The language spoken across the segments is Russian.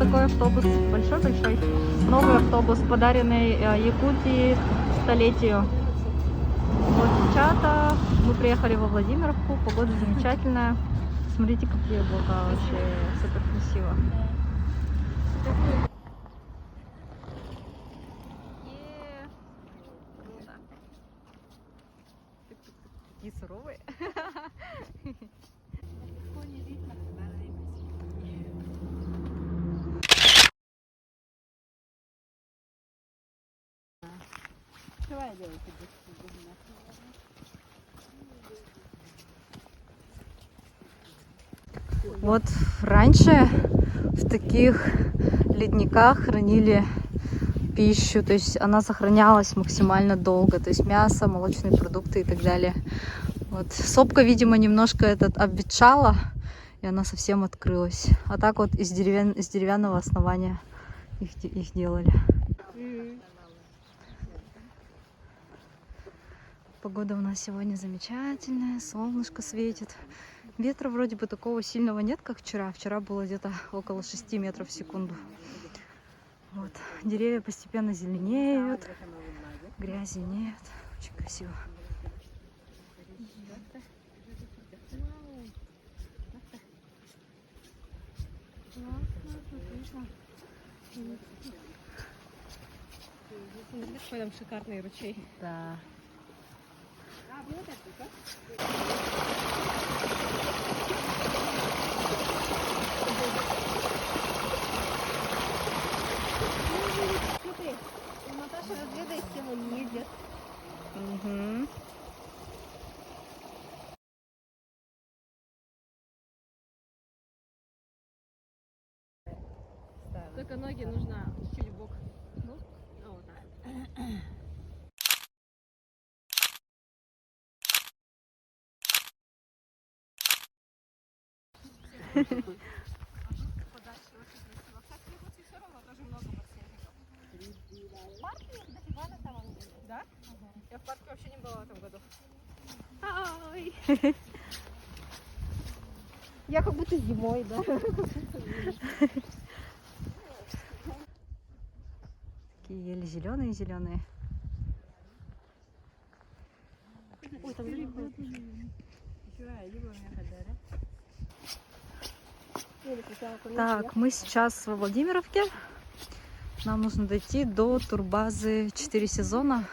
такой автобус, большой-большой. Новый автобус, подаренный Якутии столетию. Вот, девчата, мы приехали во Владимировку, погода замечательная. Смотрите, какие облака, вообще супер красиво. Круто. Такие суровые. Вот раньше в таких ледниках хранили пищу, то есть она сохранялась максимально долго, то есть мясо, молочные продукты и так далее. Вот сопка, видимо, немножко обветшала, и она совсем открылась. А так вот из деревянного основания их делали. Погода у нас сегодня замечательная, солнышко светит. Ветра вроде бы такого сильного нет, как вчера. Вчера было где-то около 6 метров в секунду. Вот. Деревья постепенно зеленеют, грязи нет. Очень красиво. Смотри, какой там шикарный ручей. Да. Смотри, Наташа разведает, с кем он едет. Угу. Только ноги нужно чуть в бок. Ну, вот так. Да? Я в парке вообще не была в этом году. Ай! Я как будто зимой, да? Такие еле зеленые-зеленые. Ой, там Так, мы сейчас во Владимировке. Нам нужно дойти до турбазы 4 сезона.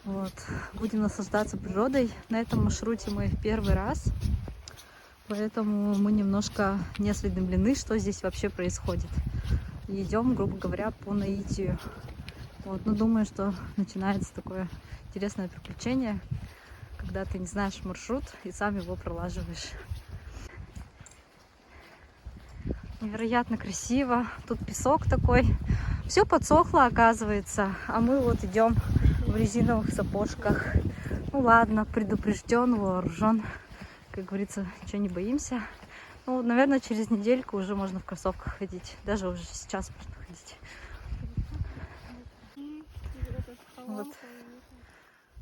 Вот. Будем наслаждаться природой. На этом маршруте мы первый раз. Поэтому мы немножко не осведомлены, что здесь вообще происходит. И идем, грубо говоря, по наитию. Вот. Но думаю, что начинается такое интересное приключение, когда ты не знаешь маршрут и сам его пролаживаешь. Невероятно красиво. Тут песок такой. Все подсохло, оказывается. А мы вот идем в резиновых сапожках. Ну ладно, предупрежден, вооружен. Как говорится, ничего не боимся. Ну, наверное, через недельку уже можно в кроссовках ходить. Даже уже сейчас можно ходить. Вот.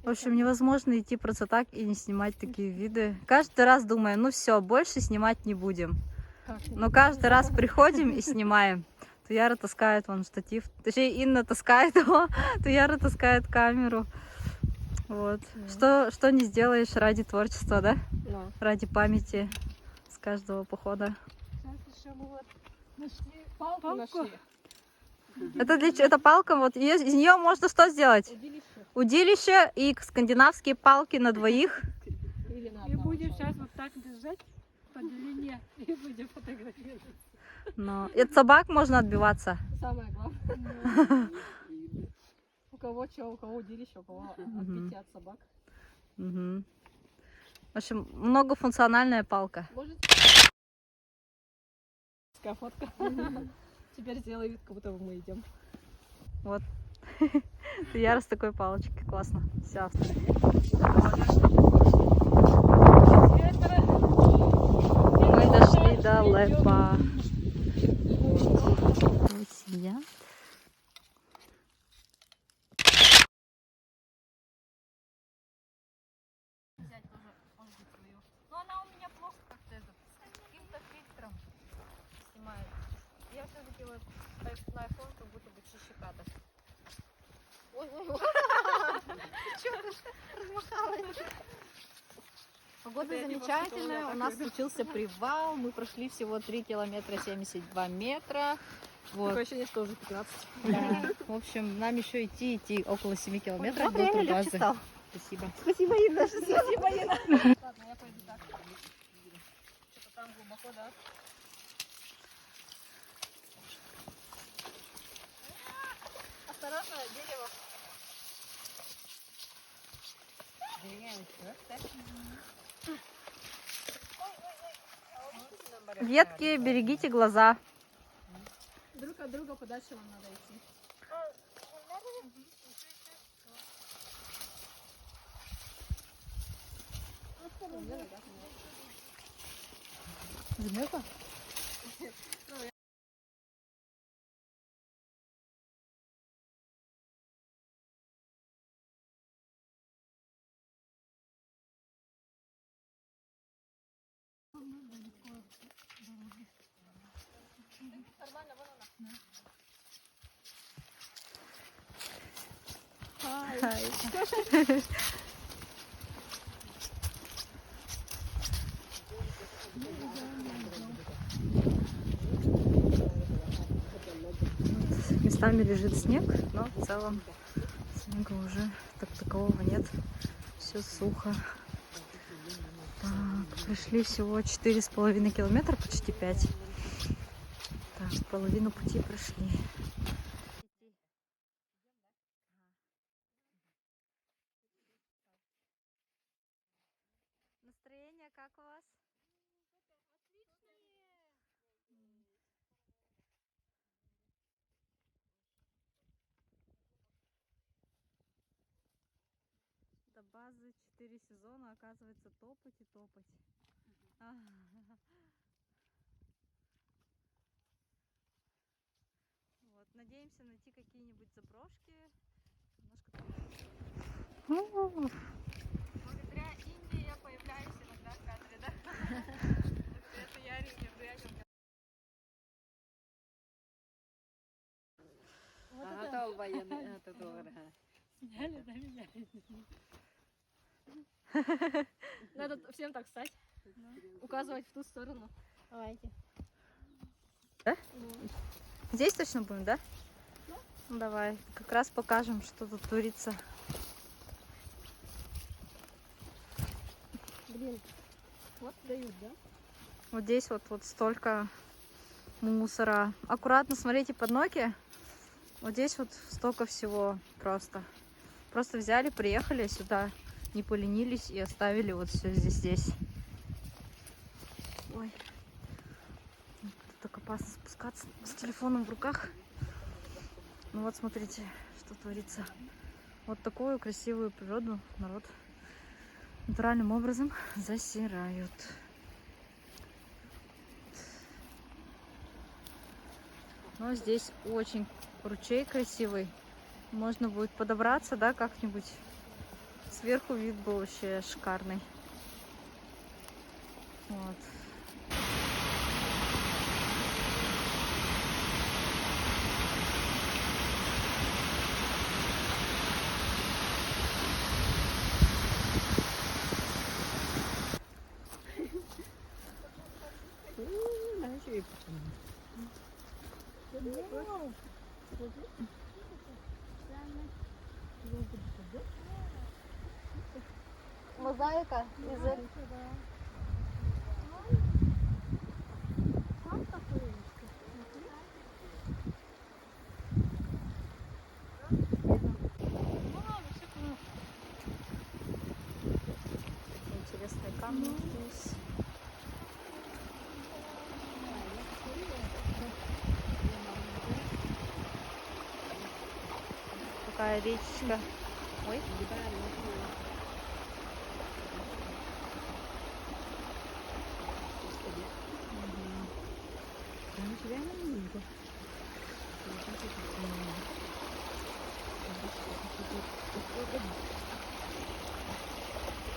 В общем, невозможно идти просто так и не снимать такие виды. Каждый раз думаю, ну все, больше снимать не будем. Но каждый раз приходим и снимаем. То Яра таскает вон штатив, точнее Инна таскает его, то Яра таскает камеру. Вот. Что не сделаешь ради творчества, да? Да. Ради памяти с каждого похода. Сейчас еще мы вот нашли палку. Нашли. Это палка, вот из нее можно что сделать? Удилище. Удилище и скандинавские палки на двоих. Или на одного. И будем сейчас вот так держать по длине и будем фотографировать. Но от собак можно отбиваться. Самое главное. У кого что, у кого удилище, у кого отбитие от собак. В общем, многофункциональная палка. Может? Фотка. Теперь сделай вид, как будто мы идем. Вот. Я с такой палочкой. Классно. Все. Мы дошли до Лепа. Вот сидят. Но она у меня плохо как-то с каким-то фильтром снимает. Я все делает на iPhone, как будто бы чище кадр. Ой. Погода замечательная, у нас случился привал, мы прошли всего 3 километра 72 метра. Вот. Такое ощущение, что уже 15. Да. В общем, нам еще идти около 7 километров Вот до реально турбазы. легче стало. Спасибо. Спасибо, Инна. Спасибо, Инна. Ладно, я пойду так. Что-то там глубоко, да? Осторожно, дерево. Ветки, берегите глаза. Друг от друга подальше вам надо идти. Замерзла? Нормально, вон она. Местами лежит снег, но в целом снега уже так такового нет. Все сухо. Так, пришли всего 4,5 километра, почти 5. Так, половину пути прошли. Настроение как у вас? До базы 4 сезона, оказывается, топать и топать. Вот, надеемся найти какие-нибудь заброшки. Немножко... Благодаря Индии я появляюсь иногда в кадре, да? Это я рядом. Сняли, да, меня? Надо всем так встать. Указывать в ту сторону. Давайте. Да? Здесь точно будем, да? Да. Ну, давай, как раз покажем, что тут творится. Блин, вот дают, да? Вот здесь вот столько мусора. Аккуратно смотрите под ноги. Вот здесь вот столько всего просто. Просто взяли, приехали сюда, не поленились и оставили вот все здесь. Ой, так опасно спускаться с телефоном в руках. Ну вот смотрите, что творится. Вот такую красивую природу народ натуральным образом засирают. Но здесь очень ручей красивый. Можно будет подобраться, да, как-нибудь. Сверху вид был вообще шикарный. Вот. Мозаика из... Интересные камни здесь. Такая речка. Ой.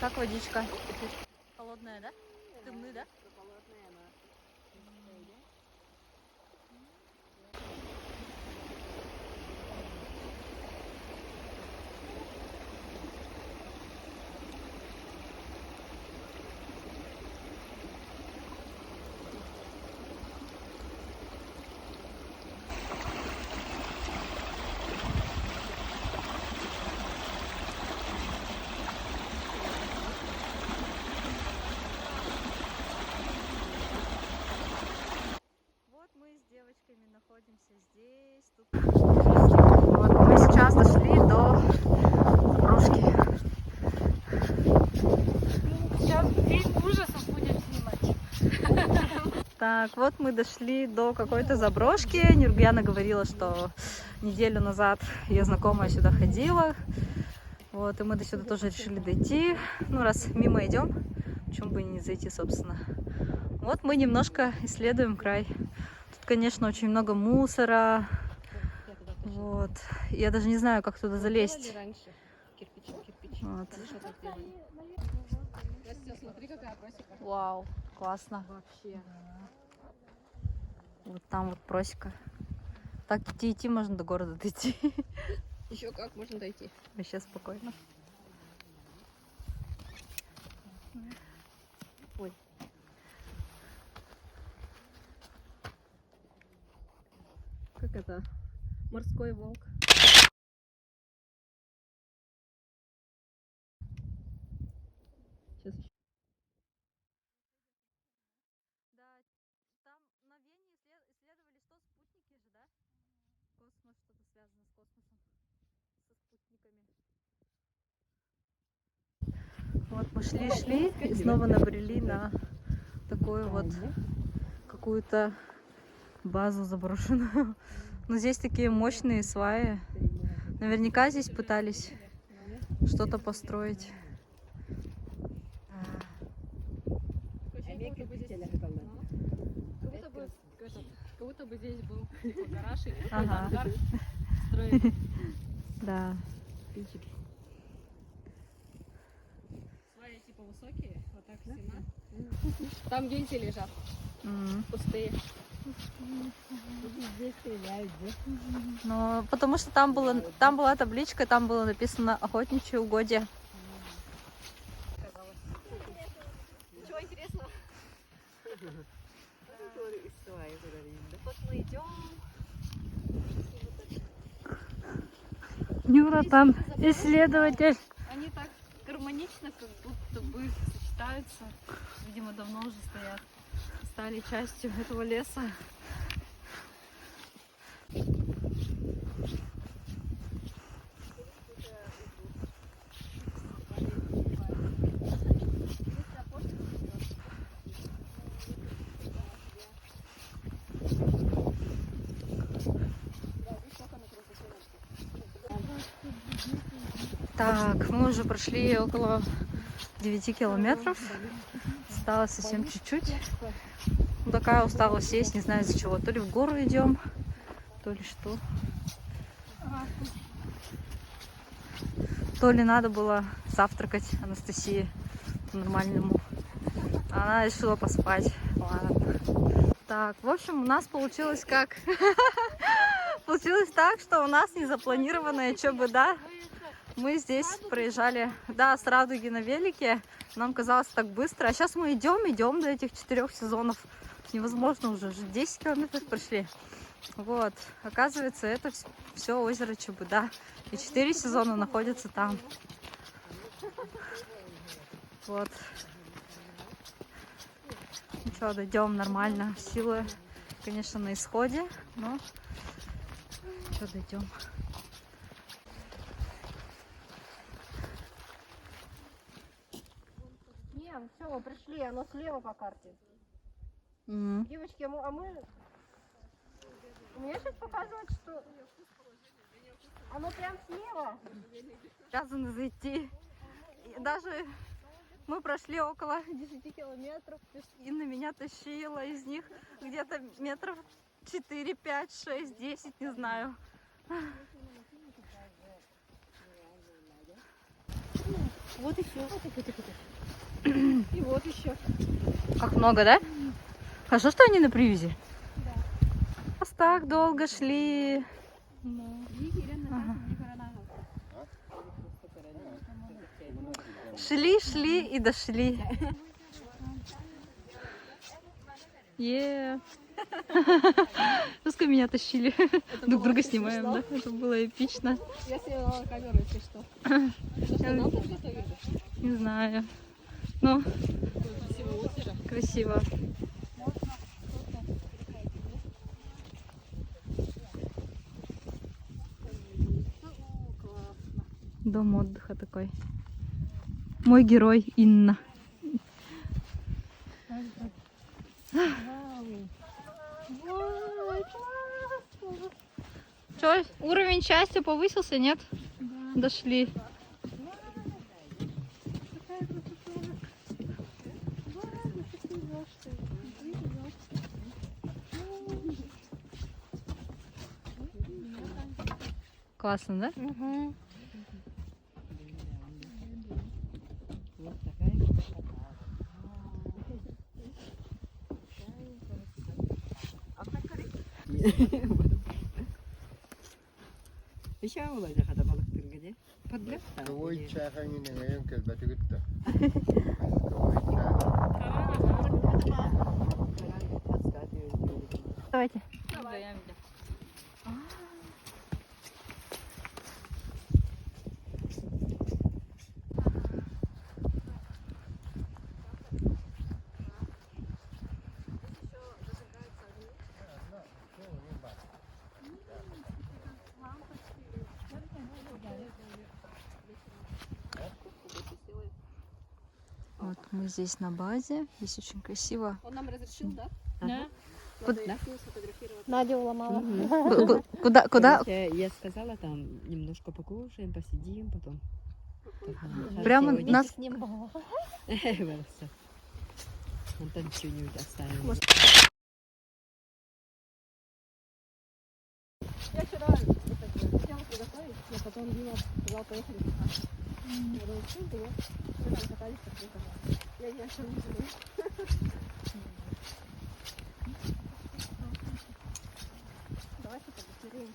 Как водичка? Холодная, да? Дымны, да? Так, вот мы дошли до какой-то заброшки. Нюргяна говорила, что неделю назад ее знакомая сюда ходила. Вот, и мы до сюда тоже решили дойти. Ну, раз мимо идем, почему бы и не зайти, собственно. Вот мы немножко исследуем край. Тут, конечно, очень много мусора. Вот. Я даже не знаю, как туда залезть. Вот. Смотри, какая просека. Вау, классно. Вообще. Вот там вот просека. Так идти можно до города дойти. Еще как можно дойти? Вообще спокойно. Ой. Как это? Морской волк. Сейчас еще. Да, там на Вене исследовали, что спутники же, да? Космос, что-то связано с космосом, со спутниками. Вот мы шли и снова набрели на такую вот какую-то базу заброшенную. Но здесь такие мощные сваи. Наверняка здесь пытались что-то построить. Как будто бы здесь был типа гараж или Ага. ангар строили. Да. Сваи типа высокие, вот так стена. Там гильзы лежат, пустые. Здесь стреляют, да? Но потому что там была табличка, там было написано охотничье угодье. Ничего интересного. Вот мы идем. Нюра там исследователь. Они так гармонично, как будто бы сочетаются. Видимо, давно уже стоят. Стали частью этого леса. Так, мы уже прошли около 9 километров. Осталось совсем чуть-чуть. Ну, такая усталость есть, не знаю из-за чего. То ли в гору идем, то ли что. То ли надо было завтракать Анастасии по-нормальному. Она решила поспать. Ладно. Так, в общем, у нас получилось как? Получилось так, что у нас незапланированная ЧБД. Мы здесь проезжали, да, с Радуги на велике. Нам казалось так быстро. А сейчас мы идем до этих 4 сезонов. Невозможно уже 10 километров прошли. Вот, оказывается, это все озеро ЧБД. И 4 сезона находятся там. Вот. Ну что, дойдем нормально. Силы, конечно, на исходе, но что, дойдем. Нет, все, пришли, оно слева по карте. Мгм. Девочки, а мы... У меня сейчас показывает, что... Оно прям слева. Обязаны зайти. И даже мы прошли около 10 километров. Инна меня тащила. Из них где-то метров 4, 5, 6, 10, не знаю. Вот еще. И вот еще. Как много, да? Хорошо, что они на привязи? Да. Нас так долго шли. Ага. Шли и дошли. Пускай меня тащили. Друг друга снимаем, да? Это было эпично. Я сняла камеру, если что. Что, нам подготовили? Не знаю. Ну, Красивое озеро. красиво. Дом отдыха такой. Мой герой Инна. Вау, Что, уровень счастья повысился, нет? Да. Дошли. Классно, да? Угу. Еще олай да хада балыктың гыде. Подлеп. Ой, чайхан инең келбәте гытты. Давайте. Вот мы здесь на базе. Здесь очень красиво. Он нам разрешил, да? Да. Куда? Надя уломала. Куда? Я сказала, там немножко покушаем, посидим, потом. Прямо нас... Выросла. Он там что-нибудь оставил. Я вчера хотела приготовить, но потом Дима сказал, поехали кататься. Я думаю, что было? Мы там катались, как приехали. Я ни о чем не жалею. Давайте побыстрее.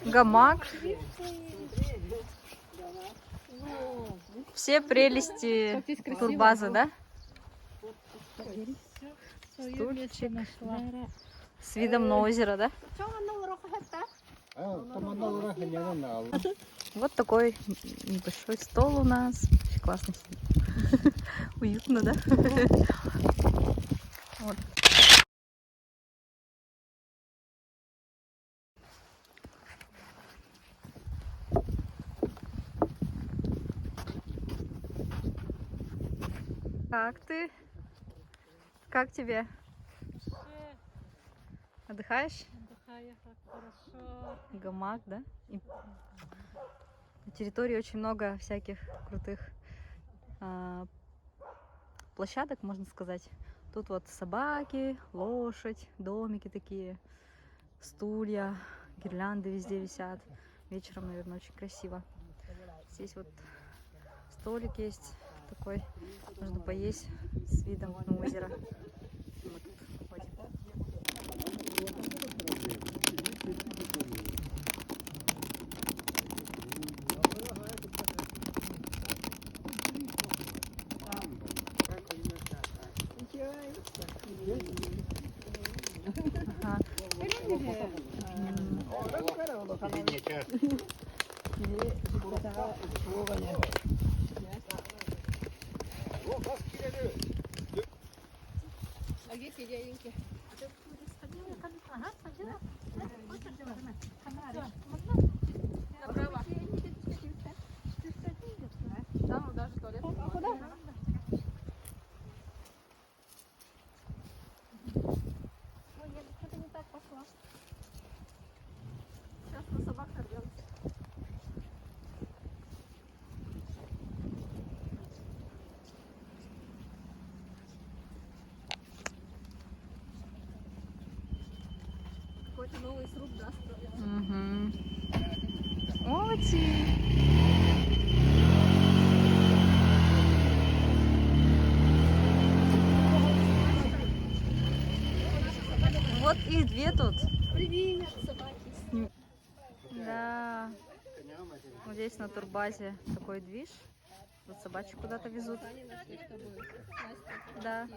Гамак. Все прелести турбазы, да? Стульчик. С видом на озеро, да? Вот такой небольшой стол у нас. Очень классно сидит. Уютно, да? Вот. Как ты? Как тебе? Отдыхаешь? Отдыхаю, хорошо. Гамак, да? И на территории очень много всяких крутых площадок, можно сказать. Тут вот собаки, лошадь, домики такие, стулья, гирлянды везде висят. Вечером, наверное, очень красиво. Здесь вот столик есть такой, можно поесть с видом на озеро. Вот тут ходим. Ага. А где те дяденьки? Направо. Там даже туалет. А куда? Ой, я что-то не так пошла. Сейчас на собак нарвемся. Какой-то новый сруб, да, строил. Угу. Оти. Вот их две тут. Привет, собаки. Да. Вот здесь на турбазе такой движ. Вот собачек куда-то везут. Они нашли с тобой. Настя. Да.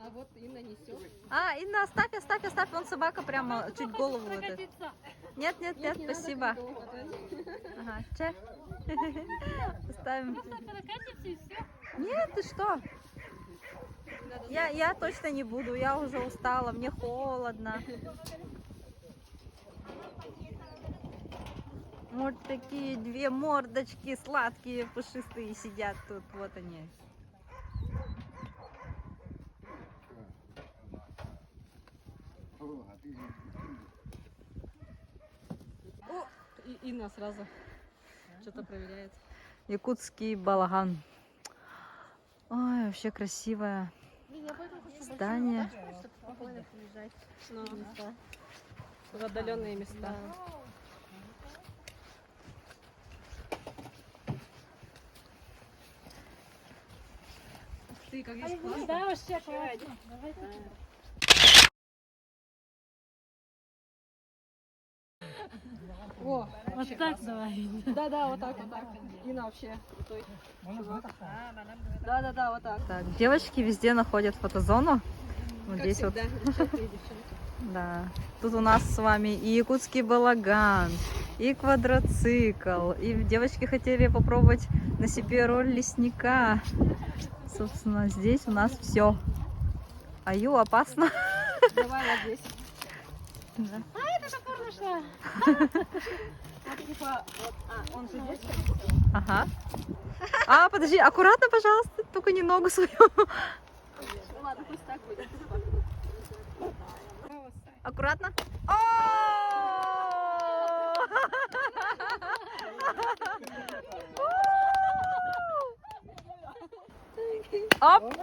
А вот Инна несет. А, Инна, оставь, оставь, оставь. Вон собака прямо чуть голову вот это. Нет, нет, нет, спасибо. Ага, че? Оставим. Нет, ты что? Я точно не буду, я уже устала, мне холодно. Вот такие две мордочки сладкие, пушистые сидят тут. Вот они. И Инна сразу что-то проверяет. Якутский балаган. Ой, вообще красивое здание. В отдаленные места. Ты как есть классно. Да, вообще классно. Давайте. О, Вот так давай. да, вот так. Инна вообще крутой чувак. Да, вот так. Так, девочки везде находят фотозону. Вот Как здесь всегда, вот. девчонки и девчонки. Да. Тут у нас с вами и якутский балаган, и квадроцикл. И девочки хотели попробовать на себе роль лесника. Собственно, здесь у нас все. Аю, опасно. Давай вот здесь. Да. Топор нашла. Вот типа, вот, он же здесь. Ага. А, подожди, аккуратно, пожалуйста, только не ногу свою. Ну ладно, пусть так будет. Аккуратно. Оп!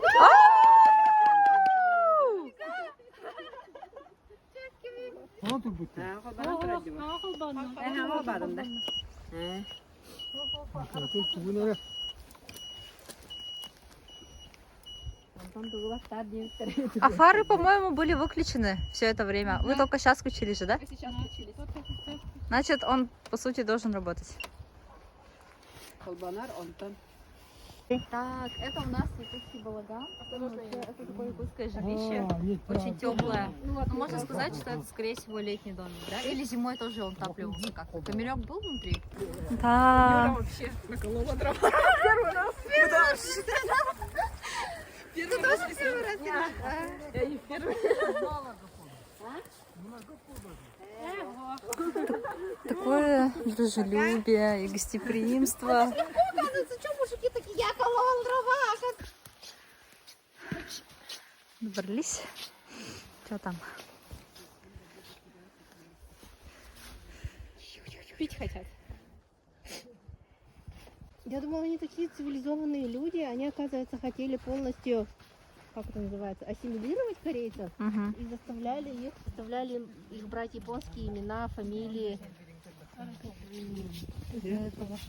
А фары, по-моему, были выключены все это время. Вы только сейчас включились же, да? Сейчас включились. Значит, он, по сути, должен работать. Колбанар, он там. Так, это у нас якутский балаган. Это такое якутское жилище, очень теплое. Ну, можно сказать, что это, скорее всего, летний домик, да? Или зимой тоже он отапливался как? Камелек был внутри? Да. Вообще наколола дрова. Такое дружелюбие и гостеприимство. Добрались. Что там? Пить хотят. Я думала, они такие цивилизованные люди, они, оказывается, хотели полностью, как это называется, ассимилировать корейцев Угу. и заставляли их брать японские имена, фамилии. Из-за этого.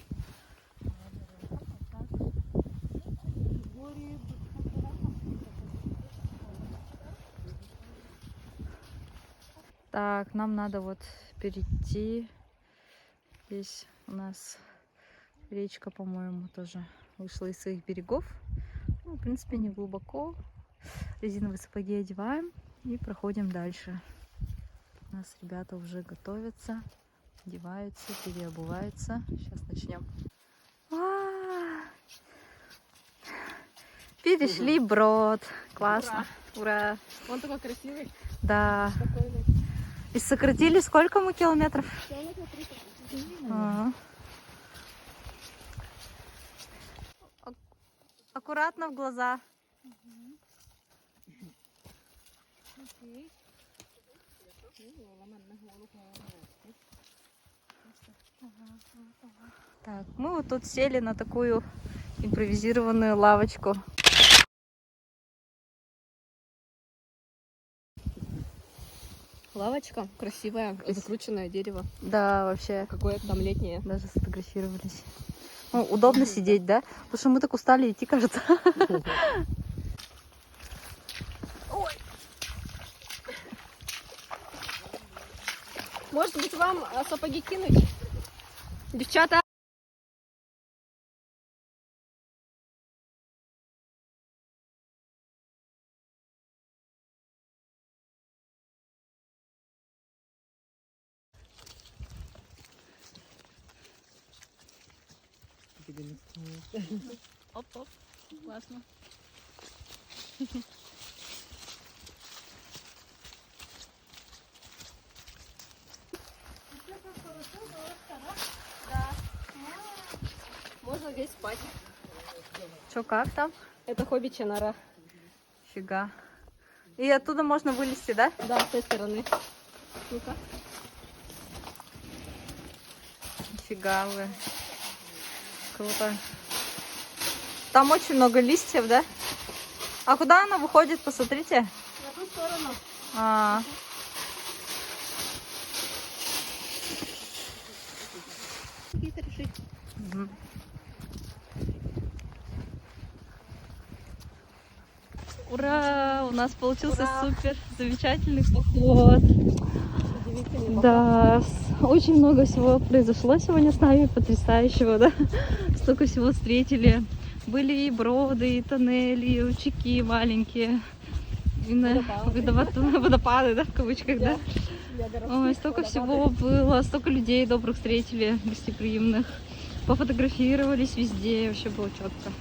Так, нам надо вот перейти. Здесь у нас речка, по-моему, тоже вышла из своих берегов. Ну, в принципе, не глубоко. Резиновые сапоги одеваем и проходим дальше. У нас ребята уже готовятся, одеваются, переобуваются. Сейчас начнем. Перешли брод. Классно. Ура. Он такой красивый. Да. Спокойный. И сократили сколько мы километров? А. Аккуратно в глаза. Так, мы вот тут сели на такую импровизированную лавочку. Лавочка красивая, закрученное дерево. Да, вообще. Какое-то там летнее. Даже сфотографировались. Ну, удобно сидеть, да? Потому что мы так устали идти, кажется. Может быть, вам сапоги кинуть? Девчата? Оп-оп. Классно. Можно здесь спать. Чё, как там? Это хоббичья нора. Фига. И оттуда можно вылезти, да? Да, с той стороны. Ну-ка. Нифига вы. Круто. Там очень много листьев, да? А куда она выходит, посмотрите? На ту сторону. А, Какие-то решить. мгм. Ура! У нас получился супер замечательный поход. Удивительный. Да, очень много всего произошло сегодня с нами, потрясающего, да? Столько всего встретили. Были и броды, и тоннели, и ручейки маленькие. Водопады, да, в кавычках, да? Ой, столько всего было, столько людей добрых встретили, гостеприимных. Пофотографировались везде, вообще было четко.